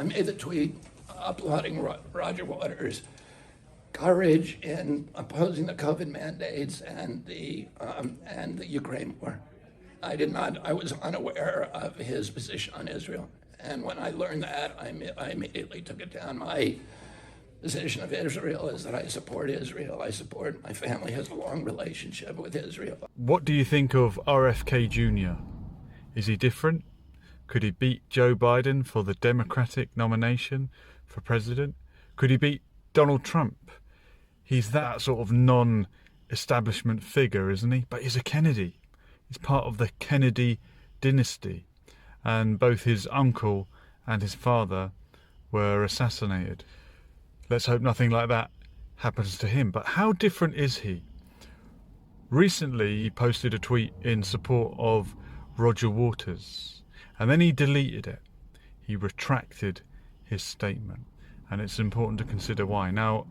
I made the tweet applauding Roger Waters' courage in opposing the COVID mandates and the Ukraine war. I was unaware of his position on Israel. And when I learned that, I immediately took it down. My position of Israel is that I support Israel. My family has a long relationship with Israel. What do you think of RFK Jr.? Is he different? Could he beat Joe Biden for the Democratic nomination for president? Could he beat Donald Trump? He's that sort of non-establishment figure, isn't he? But he's a Kennedy. He's part of the Kennedy dynasty. And both his uncle and his father were assassinated. Let's hope nothing like that happens to him. But how different is he? Recently, he posted a tweet in support of Roger Waters, and then he deleted it. He retracted his statement, and it's important to consider why. Now,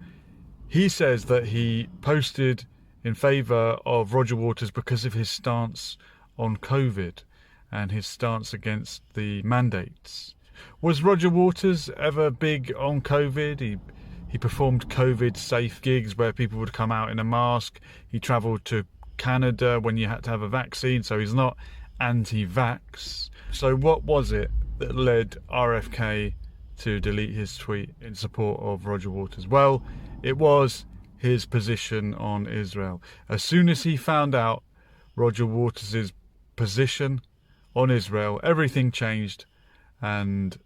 he says that he posted in favour of Roger Waters because of his stance on COVID and his stance against the mandates. Was Roger Waters ever big on COVID? He performed COVID-safe gigs where people would come out in a mask. He travelled to Canada when you had to have a vaccine, so he's not anti-vax. So what was it that led RFK to delete his tweet in support of Roger Waters? Well, it was his position on Israel. As soon as he found out Roger Waters' position on Israel, everything changed and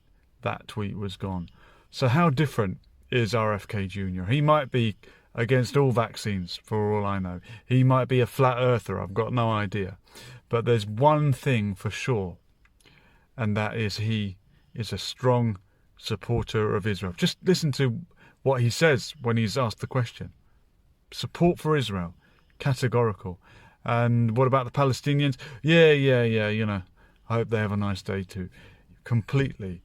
that tweet was gone. So how different is RFK Jr.? He might be against all vaccines, for all I know. He might be a flat earther, I've got no idea. But there's one thing for sure, and that is he is a strong supporter of Israel. Just listen to what he says when he's asked the question. Support for Israel, categorical. And what about the Palestinians? Yeah, you know, I hope they have a nice day too. Completely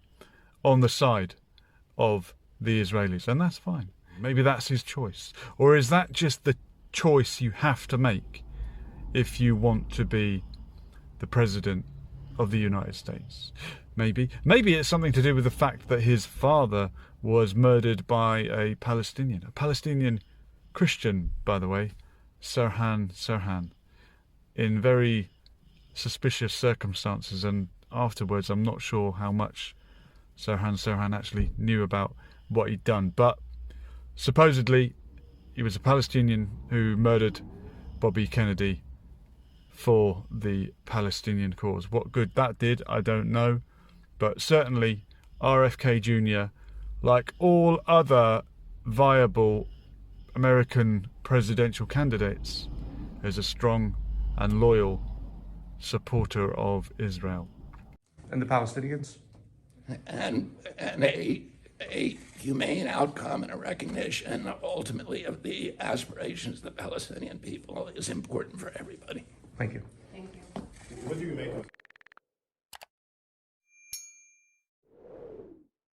on the side of the Israelis, and that's fine. Maybe that's his choice. Or is that just the choice you have to make if you want to be the president of the United States? Maybe it's something to do with the fact that his father was murdered by a Palestinian Christian, by the way, Sirhan, in very suspicious circumstances, and afterwards I'm not sure how much Sirhan actually knew about what he'd done, but supposedly he was a Palestinian who murdered Bobby Kennedy for the Palestinian cause. What good that did, I don't know, but certainly RFK Jr., like all other viable American presidential candidates, is a strong and loyal supporter of Israel. And the Palestinians? And a humane outcome and a recognition ultimately of the aspirations of the Palestinian people is important for everybody. Thank you.